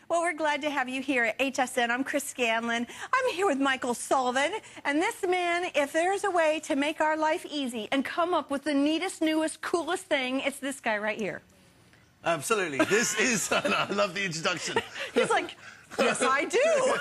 Well, we're glad to have you here at HSN. I'm Chris Scanlon. I'm here with Michael Sullivan. And this man, if there's a way to make our life easy and come up with the neatest, newest, coolest thing, it's this guy right here. Absolutely. This is, I love the introduction. He's like, yes, I do.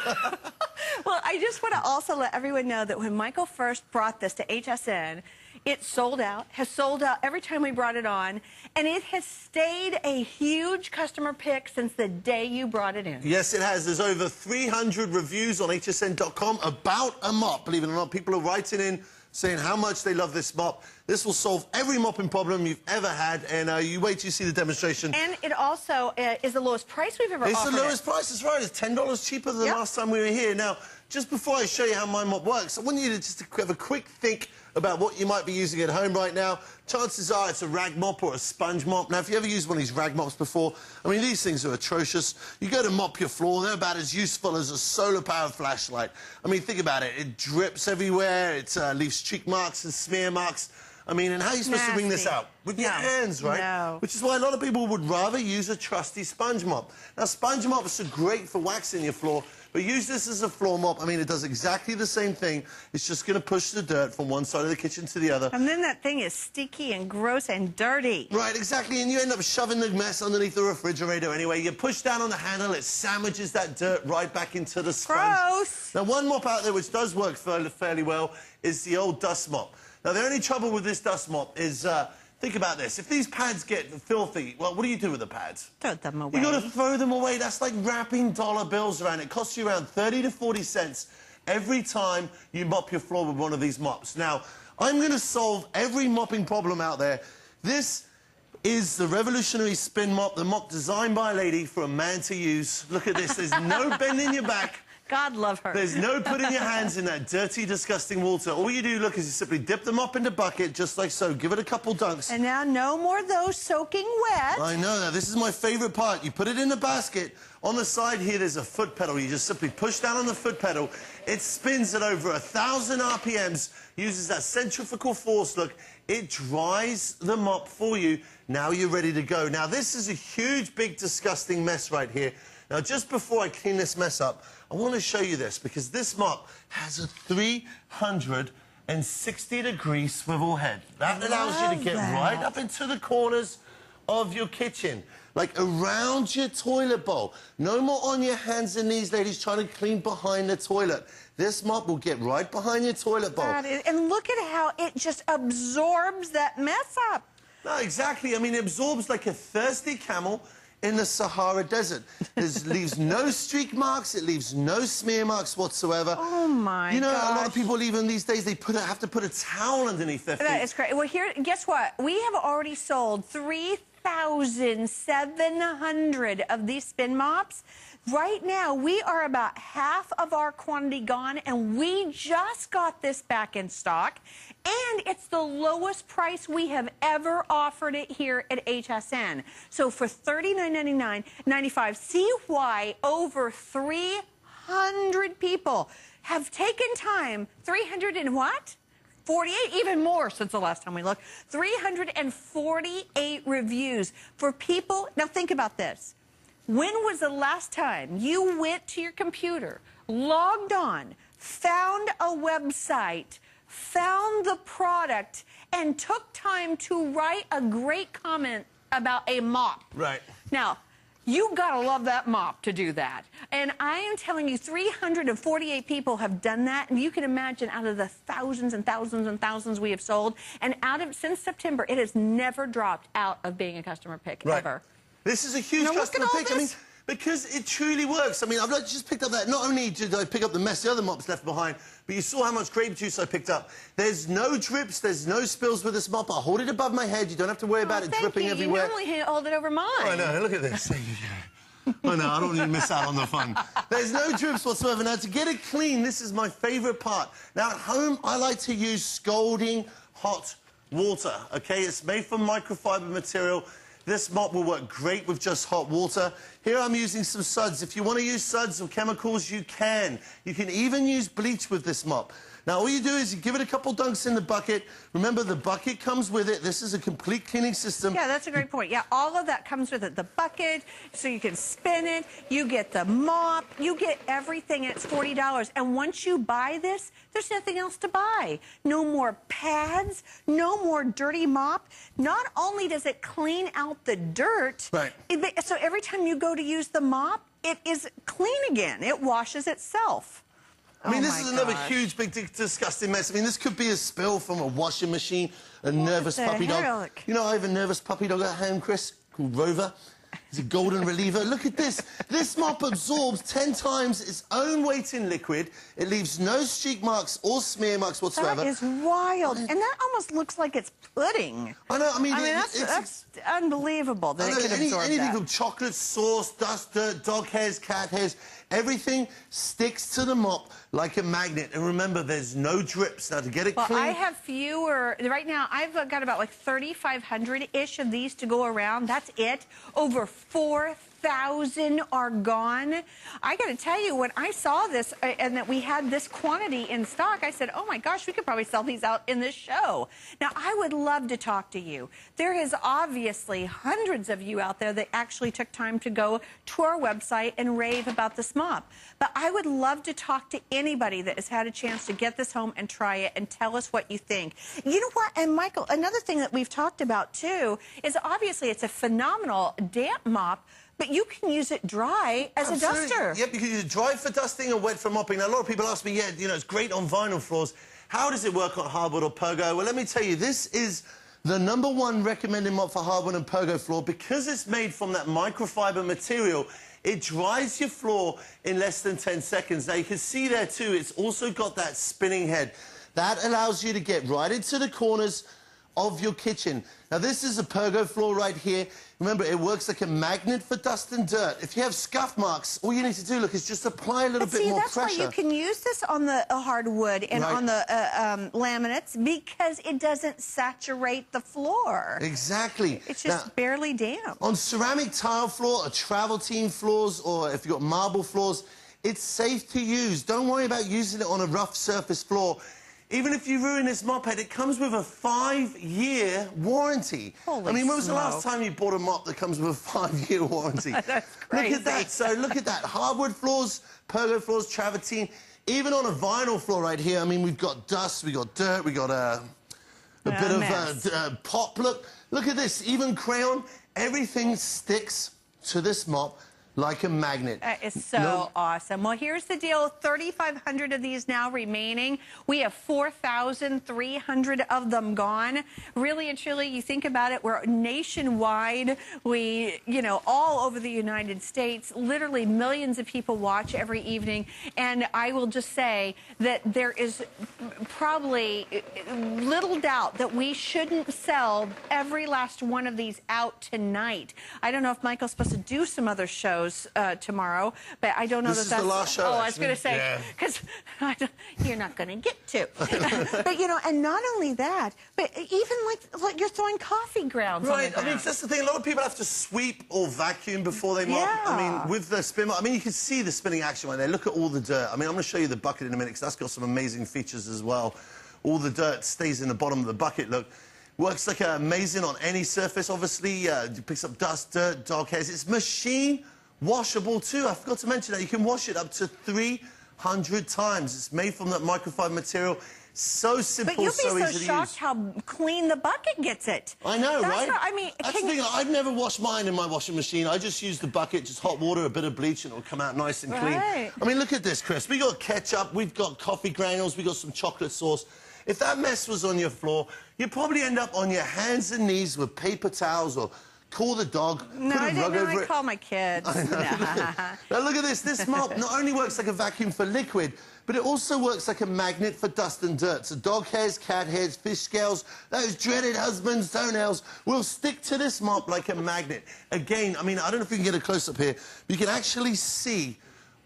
Well, I just want to also let everyone know that when Michael first brought this to HSN, it sold out, has sold out every time we brought it on, and it has stayed a huge customer pick since the day you brought it in. Yes, it has. There's over 300 reviews on hsn.com about a mop. Believe it or not, people are writing in saying how much they love this mop. This will solve every mopping problem you've ever had, and you wait till you see the demonstration. And it also is the lowest price we've ever offered. It's the lowest price, that's right. It's $10 cheaper than last time we were here. Now, just before I show you how my mop works, I want you to just have a quick think about what you might be using at home right now. Chances are it's a rag mop or a sponge mop. Now, if you ever used one of these rag mops before, I mean, these things are atrocious. You go to mop your floor, they're about as useful as a solar-powered flashlight. I mean, think about it. It drips everywhere. It leaves streak marks and smear marks. I mean, and how are you supposed to wring this out? With your hands, right? No. Which is why a lot of people would rather use a trusty sponge mop. Now, sponge mops are great for waxing your floor, but use this as a floor mop. I mean, it does exactly the same thing. It's just going to push the dirt from one side of the kitchen to the other. And then that thing is sticky and gross and dirty. Right, exactly, and you end up shoving the mess underneath the refrigerator anyway. You push down on the handle, it sandwiches that dirt right back into the sponge. Gross! Now, one mop out there which does work fairly well is the old dust mop. Now, the only trouble with this dust mop is, think about this. If these pads get filthy, well, what do you do with the pads? Throw them away. You got to throw them away. That's like wrapping dollar bills around. It costs you around 30 to 40 cents every time you mop your floor with one of these mops. Now, I'm going to solve every mopping problem out there. This is the revolutionary spin mop, the mop designed by a lady for a man to use. Look at this. There's no bending your back. God love her. There's no putting your hands in that dirty, disgusting water. All you do, look, is you simply dip the mop in the bucket, just like so. Give it a couple dunks. And now no more of those soaking wet. I know that. This is my favorite part. You put it in the basket. On the side here, there's a foot pedal. You just simply push down on the foot pedal. It spins at over 1,000 RPMs, uses that centrifugal force. Look, it dries the mop for you. Now you're ready to go. Now, this is a huge, big, disgusting mess right here. Now, just before I clean this mess up, I want to show you this, because this mop has a 360-degree swivel head. That allows you to get right up into the corners of your kitchen, like around your toilet bowl. No more on your hands and knees, ladies, trying to clean behind the toilet. This mop will get right behind your toilet bowl. And look at how it just absorbs that mess up. No, exactly. I mean, it absorbs like a thirsty camel in the Sahara Desert. It leaves no streak marks, it leaves no smear marks whatsoever. Oh, my You know, gosh. a lot of people, even these days, they have to put a towel underneath their feet. That is crazy. Well, here, guess what? We have already sold 3,700 of these spin mops. Right now, we are about half of our quantity gone, and we just got this back in stock. And it's the lowest price we have ever offered it here at HSN. So for $39.95, see why over 300 people have taken time. 300 and what? 48, even more since the last time we looked. 348 reviews for people. Now think about this. When was the last time you went to your computer, logged on, found a website, found the product, and took time to write a great comment about a mop? Right. Now, you gotta love that mop to do that. And I am telling you, 348 people have done that, and you can imagine out of the thousands and thousands and thousands we have sold, and since September, it has never dropped out of being a customer pick, ever. This is a huge customer pick. I mean, because it truly works. I mean, I've just picked up that. Not only did I pick up the mess the other mops left behind, but you saw how much grape juice I picked up. There's no drips, there's no spills with this mop. I hold it above my head. You don't have to worry about it dripping everywhere. You normally hold it over mine. Oh, I know. Look at this. Oh, no, I don't need to miss out on the fun. There's no drips whatsoever. Now, to get it clean, this is my favourite part. Now, at home, I like to use scalding hot water, OK? It's made from microfiber material. This mop will work great with just hot water. Here I'm using some suds. If you want to use suds or chemicals, you can. You can even use bleach with this mop. Now, all you do is you give it a couple dunks in the bucket. Remember, the bucket comes with it. This is a complete cleaning system. Yeah, that's a great point. Yeah, all of that comes with it. The bucket, so you can spin it. You get the mop. You get everything, and it's $40. And once you buy this, there's nothing else to buy. No more pads. No more dirty mop. Not only does it clean out the dirt, right. So every time you go to use the mop, it is clean again. It washes itself. I mean, this is another huge, big, disgusting mess. I mean, this could be a spill from a washing machine, a nervous puppy dog. You know, I have a nervous puppy dog at home, Chris, called Rover. He's a golden reliever. Look at this. This mop absorbs 10 times its own weight in liquid. It leaves no streak marks or smear marks whatsoever. That is wild. And that almost looks like it's pudding. I know. I mean that's unbelievable that it can absorb anything that. from chocolate, sauce, dust, dirt, dog hairs, cat hairs, everything sticks to the mop like a magnet. And remember, there's no drips. Now, to get it clean... I have fewer. Right now, I've got about like 3,500-ish of these to go around. That's it. Over 4,000 are gone. I got to tell you, when I saw this and that we had this quantity in stock, I said, oh my gosh, we could probably sell these out in this show. Now, I would love to talk to you. There is obviously hundreds of you out there that actually took time to go to our website and rave about this mop. But I would love to talk to anybody that has had a chance to get this home and try it and tell us what you think. You know what? And Michael, another thing that we've talked about too is obviously it's a phenomenal damp mop, but you can use it dry as a duster. Yep, you can use it dry for dusting or wet for mopping. Now, a lot of people ask me, yeah, you know, it's great on vinyl floors. How does it work on hardwood or pogo? Well, let me tell you, this is the #1 recommended mop for hardwood and pogo floor. Because it's made from that microfiber material, it dries your floor in less than 10 seconds. Now, you can see there, too, it's also got that spinning head. That allows you to get right into the corners of your kitchen. Now, this is a pogo floor right here. Remember, it works like a magnet for dust and dirt. If you have scuff marks, all you need to do, look, is just apply a little bit more pressure. That's why you can use this on the hardwood and on the laminates, because it doesn't saturate the floor. Exactly. It's just barely damp. On ceramic tile floor, or travel team floors, or if you've got marble floors, it's safe to use. Don't worry about using it on a rough surface floor. Even if you ruin this mop head, it comes with a 5-year warranty. Holy I mean, when was the smoke. last time you bought a mop that comes with a 5-year warranty? That's crazy. Look at that. So look at that. Hardwood floors, pogo floors, travertine. Even on a vinyl floor right here, I mean, we've got dust, we've got dirt, we've got a bit of pop. Look at this. Even crayon, everything sticks to this mop like a magnet. That is so awesome. Well, here's the deal. 3,500 of these now remaining. We have 4,300 of them gone. Really and truly, you think about it, we're nationwide. We, you know, all over the United States, literally millions of people watch every evening. And I will just say that there is probably little doubt that we shouldn't sell every last one of these out tonight. I don't know if Michael's supposed to do some other shows tomorrow, but I don't know this that that's the last show. I was going to say, because you're not going to get to. But you know, and not only that, but even like you're throwing coffee grounds on the ground. I mean, that's the thing. A lot of people have to sweep or vacuum before they mop. Yeah. I mean, with the spin mop, I mean, you can see the spinning action right there. Look at all the dirt. I mean, I'm going to show you the bucket in a minute because that's got some amazing features as well. All the dirt stays in the bottom of the bucket. Look. Works like amazing on any surface, obviously. It picks up dust, dirt, dog hairs. It's machine washable too. I forgot to mention that. You can wash it up to 300 times. It's made from that microfiber material. So simple, so easy to use. But you'll be so shocked how clean the bucket gets it. I know, right? I mean, that's the thing. I've never washed mine in my washing machine. I just use the bucket, just hot water, a bit of bleach, and it'll come out nice and clean. I mean, look at this, Chris. We got ketchup, we've got coffee granules, we got some chocolate sauce. If that mess was on your floor, you'd probably end up on your hands and knees with paper towels or call the dog, put a rug over it. I call my kids. Now, look at this. This mop not only works like a vacuum for liquid, but it also works like a magnet for dust and dirt. So dog hairs, cat hairs, fish scales, those dreaded husband's toenails will stick to this mop like a magnet. Again, I mean, I don't know if you can get a close-up here, but you can actually see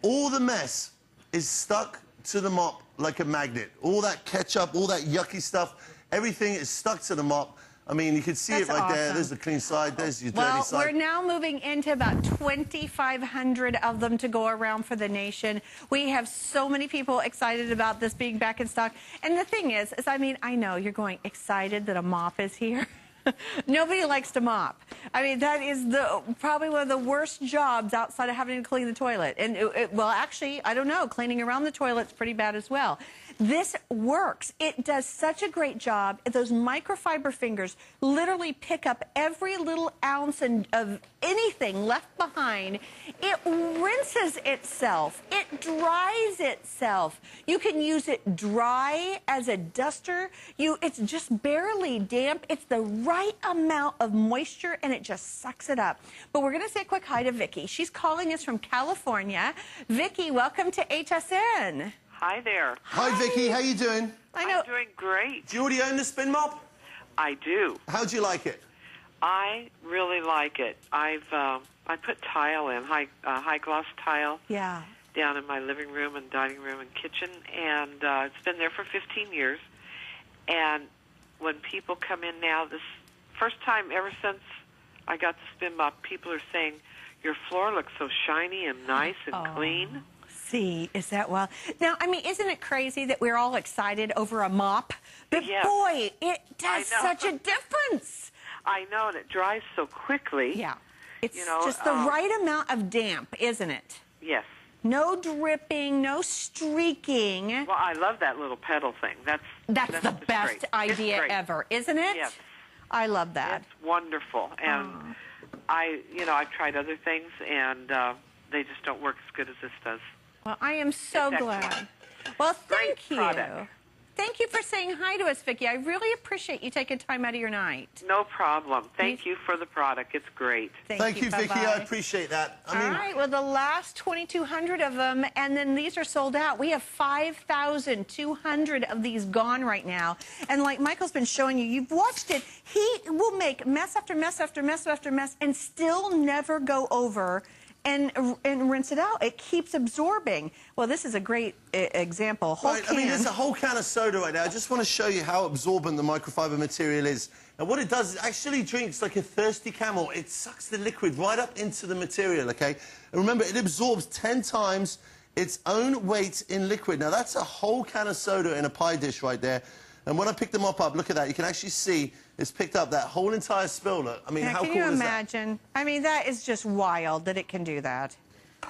all the mess is stuck to the mop like a magnet. All that ketchup, all that yucky stuff, everything is stuck to the mop. I mean, you can see That's it right awesome. there. There's the clean side. There's your dirty Well, side. we're now moving into about 2,500 of them to go around for the nation. We have so many people excited about this being back in stock. And the thing is I mean, I know you're going excited that a mop is here. Nobody likes to mop. I mean, that is probably one of the worst jobs outside of having to clean the toilet. And, well, actually, I don't know. Cleaning around the toilet's pretty bad as well. This works. It does such a great job. Those microfiber fingers literally pick up every little ounce of anything left behind. It rinses itself. It dries itself. You can use it dry as a duster. It's just barely damp. It's the right amount of moisture, and it just sucks it up. But we're going to say a quick hi to Vicki. She's calling us from California. Vicki, welcome to HSN. Hi there. Hi, Vicki. How you doing? I know. I'm doing great. Do you already own the spin mop? I do. How do you like it? I really like it. I put tile in, high gloss tile. Yeah. Down in my living room and dining room and kitchen, and it's been there for 15 years. And when people come in now, this first time ever since I got the spin mop, people are saying, your floor looks so shiny and nice and clean. See, is that well? Now, I mean, isn't it crazy that we're all excited over a mop? But Yes. boy, it does I know. such a difference. I know, and it dries so quickly. Yeah. It's You know, just the right amount of damp, isn't it? Yes. No dripping, no streaking. Well, I love that little pedal thing. That's the just best great. idea It's great. ever, isn't it? Yes. I love that. It's wonderful, and I've tried other things, and they just don't work as good as this does. Well, I am so It's glad. excellent. Well, Great thank you. product. Thank you for saying hi to us, Vicki. I really appreciate you taking time out of your night. No problem. Thank you for the product. It's great. Thank you, Vicki. Bye-bye. I appreciate that. I mean, All right, well, the last 2,200 of them, and then these are sold out. We have 5,200 of these gone right now. And like Michael's been showing you, you've watched it. He will make mess after mess after mess after mess and still never go over and rinse it out. It keeps absorbing. Well, this is a great example. Whole right, can. I mean, there's a whole can of soda right now. I just want to show you how absorbent the microfiber material is. Now, what it does is it actually drinks like a thirsty camel. It sucks the liquid right up into the material, okay? And remember, it absorbs 10 times its own weight in liquid. Now, that's a whole can of soda in a pie dish right there. And when I pick the mop up, look at that. You can actually see it's picked up that whole entire spill. Look, I mean, Now, how cool can you is that? imagine? I mean, that is just wild that it can do that.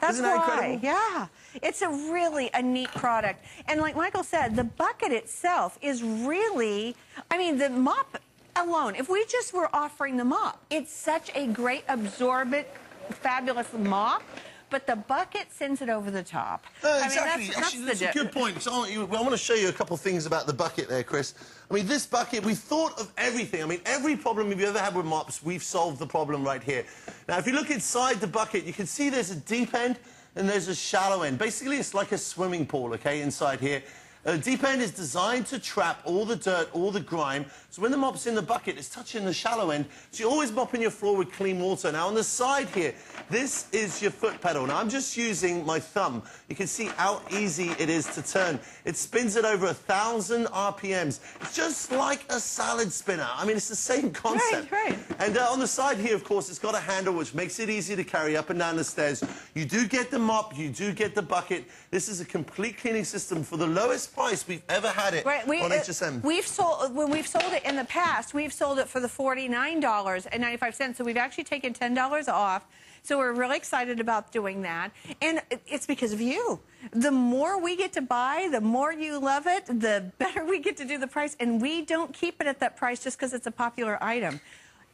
That's Isn't that why. incredible? Yeah. It's a neat product. And like Michael said, the bucket itself is really, I mean, the mop alone, if we just were offering the mop, it's such a great absorbent, fabulous mop. But the bucket sends it over the top. Exactly. That's Actually, that's a the good point. So I want to show you a couple of things about the bucket there, Chris. I mean, this bucket, we've thought of everything. I mean, every problem you've ever had with mops, we've solved the problem right here. Now, if you look inside the bucket, you can see there's a deep end and there's a shallow end. Basically, it's like a swimming pool, okay, inside here. The deep end is designed to trap all the dirt, all the grime. So when the mop's in the bucket, it's touching the shallow end. So you're always mopping your floor with clean water. Now, on the side here, this is your foot pedal. Now, I'm just using my thumb. You can see how easy it is to turn. It spins at over 1,000 RPMs. It's just like a salad spinner. I mean, it's the same concept. Right. And on the side here, of course, it's got a handle which makes it easy to carry up and down the stairs. You do get the mop. You do get the bucket. This is a complete cleaning system for the lowest price we've ever had it on HSN. When we've sold it in the past, we've sold it for the $49.95. So we've actually taken $10 off. So we're really excited about doing that. And it's because of you. The more we get to buy, the more you love it, the better we get to do the price. And we don't keep it at that price just because it's a popular item.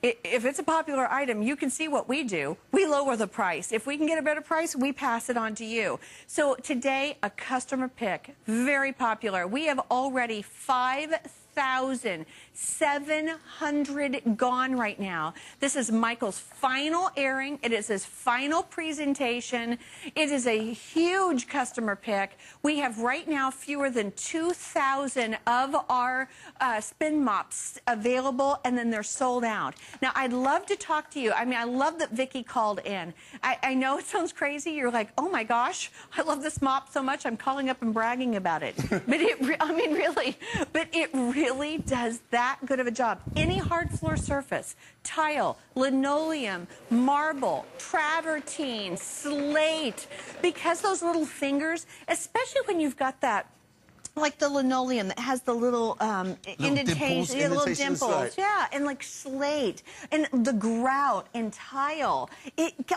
If it's a popular item, you can see what we do. We lower the price. If we can get a better price, we pass it on to you. So today, a customer pick, very popular. We have already 5,700 gone right now. This is Michael's final airing. It is his final presentation. It is a huge customer pick. We have right now fewer than 2,000 of our spin mops available, and then they're sold out. Now, I'd love to talk to you. I mean, I love that Vicki called in. I know it sounds crazy. You're like, oh my gosh, I love this mop so much, I'm calling up and bragging about it. But I mean, really, but it really really does that good of a job. Any hard floor surface, tile, linoleum, marble, travertine, slate, because those little fingers, especially when you've got that, like the linoleum that has the little indentations, little dimples, right. yeah, and like slate, and the grout and tile.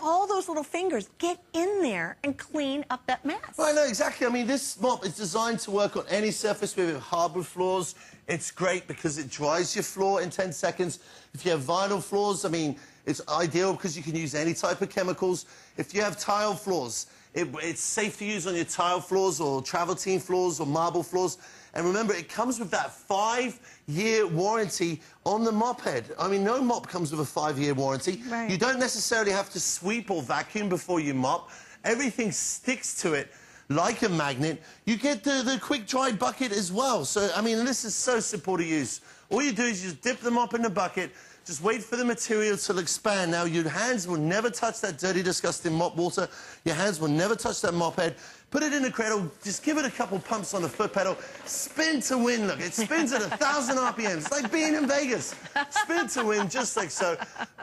All those little fingers get in there and clean up that mess. Well, I know exactly. I mean, this mop is designed to work on any surface with hardwood floors. It's great because it dries your floor in 10 seconds. If you have vinyl floors, I mean, it's ideal because you can use any type of chemicals. If you have tile floors, it's safe to use on your tile floors or travertine floors or marble floors. And remember, it comes with that 5-year warranty on the mop head. I mean, no mop comes with a 5-year warranty. Right. You don't necessarily have to sweep or vacuum before you mop. Everything sticks to it like a magnet. You get the quick dry bucket as well. So, I mean, this is so simple to use. All you do is you just dip the mop in the bucket, just wait for the material to expand. Now, your hands will never touch that dirty, disgusting mop water. Your hands will never touch that mop head. Put it in the cradle, just give it a couple pumps on the foot pedal. Spin to win, look, it spins at 1,000 RPMs. It's like being in Vegas. Spin to win, just like so.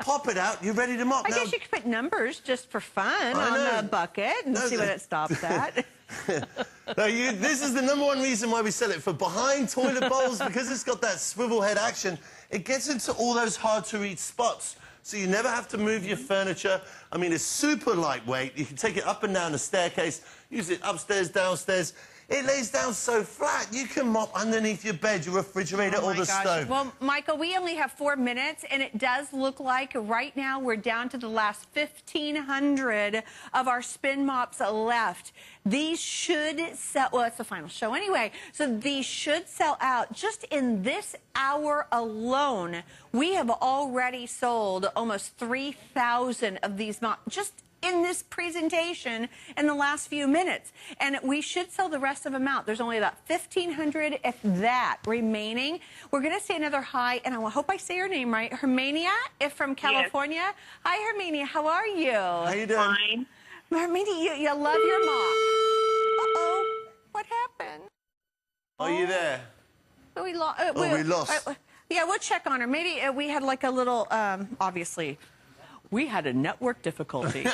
Pop it out, you're ready to mop. I guess you could put numbers just for fun on the bucket and see what it stops at. Now, this is the #1 reason why we sell it, for behind toilet bowls, because it's got that swivel head action. It gets into all those hard-to-reach spots, so you never have to move your furniture. I mean, it's super lightweight. You can take it up and down the staircase, use it upstairs, downstairs. It lays down so flat, you can mop underneath your bed, your refrigerator, or the stove. Well, Michael, we only have 4 minutes, and it does look like right now we're down to the last 1,500 of our spin mops left. These should sell, well, it's the final show anyway, so these should sell out. Just in this hour alone, we have already sold almost 3,000 of these mops, just in this presentation in the last few minutes, and we should sell the rest of them out. There's only about 1,500, if that, remaining. We're going to say another hi, and I hope I say your name right. Hermania, if from California. Yes. Hi, Hermania. How are you? How you doing? Fine. Hermania, you love your mop. Uh-oh. What happened? Are you there? We lost. We lost. Yeah, we'll check on her. Maybe we had like a little, obviously, we had a network difficulty.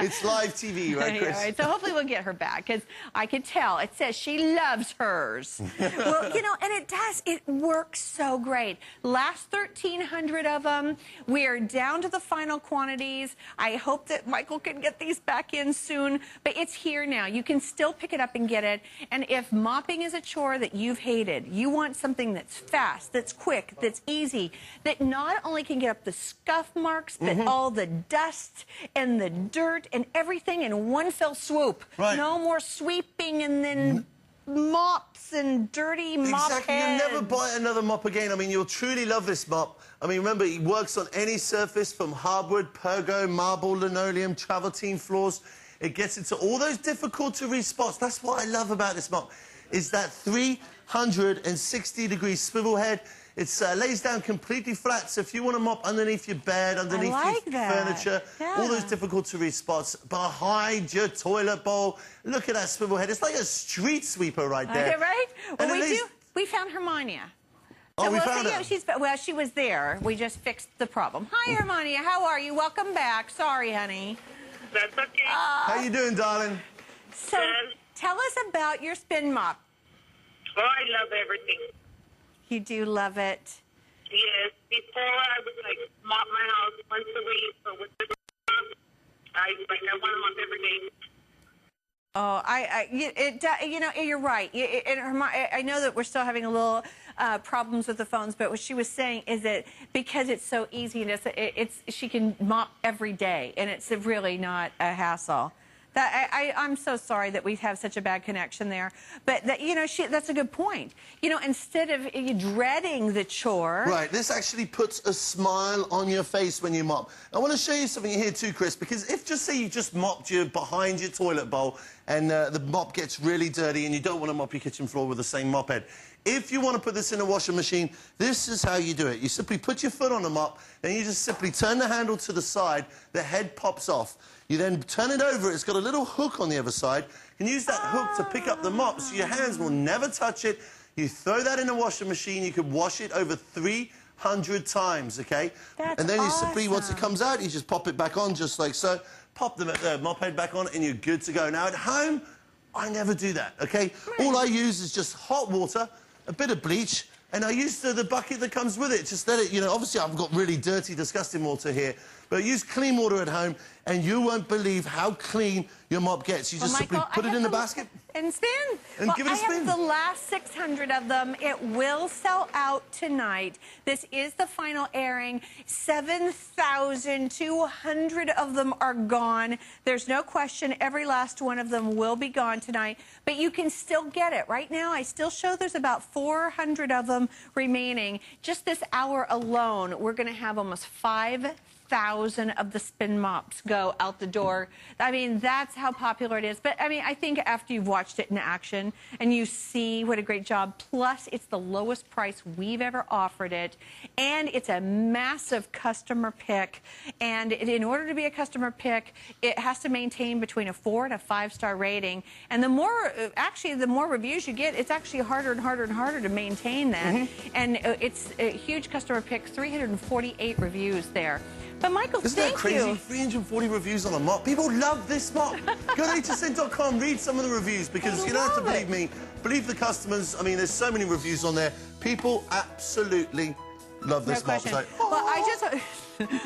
It's live TV, right, Chris? All right, so hopefully we'll get her back, because I can tell. It says she loves hers. Well, you know, and it does. It works so great. Last 1,300 of them. We are down to the final quantities. I hope that Michael can get these back in soon, but it's here now. You can still pick it up and get it. And if mopping is a chore that you've hated, you want something that's fast, that's quick, that's easy, that not only can get up the scuff marks, but all the dust and the dirt and everything in one fell swoop. Right. No more sweeping and then mops and dirty mop Exactly. heads. You'll never buy another mop again. I mean, you'll truly love this mop. I mean, remember, it works on any surface from hardwood, pergo, marble, linoleum, travertine floors. It gets into all those difficult-to-reach spots. That's what I love about this mop, is that 360-degree swivel head. It lays down completely flat, so if you want to mop underneath your bed, underneath your furniture, all those difficult-to-reach spots, behind your toilet bowl, look at that swivel head. It's like a street sweeper right there. Right? Well, we found Hermania. So we found her. Well, she was there. We just fixed the problem. Hi, Hermania. How are you? Welcome back. Sorry, honey. That's okay. How you doing, darling? So, tell us about your spin mop. Oh, I love everything. You do love it. Yes. Before, I would, mop my house once a week, but with the I want to mop every day. Oh, you know, you're right. I know that we're still having a little problems with the phones, but what she was saying is that because it's so easy, and she can mop every day, and it's really not a hassle. I'm so sorry that we have such a bad connection there. But, you know, that's a good point. You know, instead of dreading the chore... Right, this actually puts a smile on your face when you mop. I want to show you something here too, Chris, because if, just say you just mopped behind your toilet bowl and the mop gets really dirty and you don't want to mop your kitchen floor with the same mop head, if you want to put this in a washing machine, this is how you do it. You simply put your foot on the mop, and you just simply turn the handle to the side, the head pops off. You then turn it over, it's got a little hook on the other side. You can use that hook to pick up the mop, so your hands will never touch it. You throw that in a washing machine, you can wash it over 300 times, okay? That's and then you awesome. simply, once it comes out, you just pop it back on just like so. Pop the mop head back on and you're good to go. Now at home, I never do that, okay? All I use is just hot water, a bit of bleach, and I use the bucket that comes with it. Just let it, you know, obviously I've got really dirty, disgusting water here, but use clean water at home, and you won't believe how clean your mop gets. You just simply put it in the basket. And spin. And give it a spin. I have the last 600 of them. It will sell out tonight. This is the final airing. 7,200 of them are gone. There's no question every last one of them will be gone tonight. But you can still get it. Right now, I still show there's about 400 of them remaining. Just this hour alone, we're going to have almost 5,000 of the spin mops go out the door. I mean, that's how popular it is. But, I mean, I think after you've watched it in action and you see what a great job, plus it's the lowest price we've ever offered it, and it's a massive customer pick. And in order to be a customer pick, it has to maintain between a 4 and a 5-star rating. And the more, actually, the more reviews you get, it's actually harder and harder and harder to maintain that. And it's a huge customer pick, 348 reviews there. But Michael, Isn't that crazy? Thank you. 340 reviews on a mop. People love this mop. Go to hsn.com, read some of the reviews, because you don't have to believe me. Believe the customers. I mean, there's so many reviews on there. People absolutely love this mop. Well,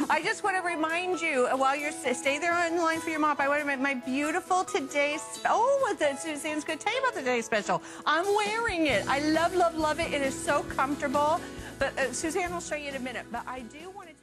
I just want to remind you, while you're stay there on the line for your mop, I want to make my beautiful today's. Suzanne's going to tell you about today's special. I'm wearing it. I love, love, love it. It is so comfortable. But Suzanne will show you in a minute. But I do want to.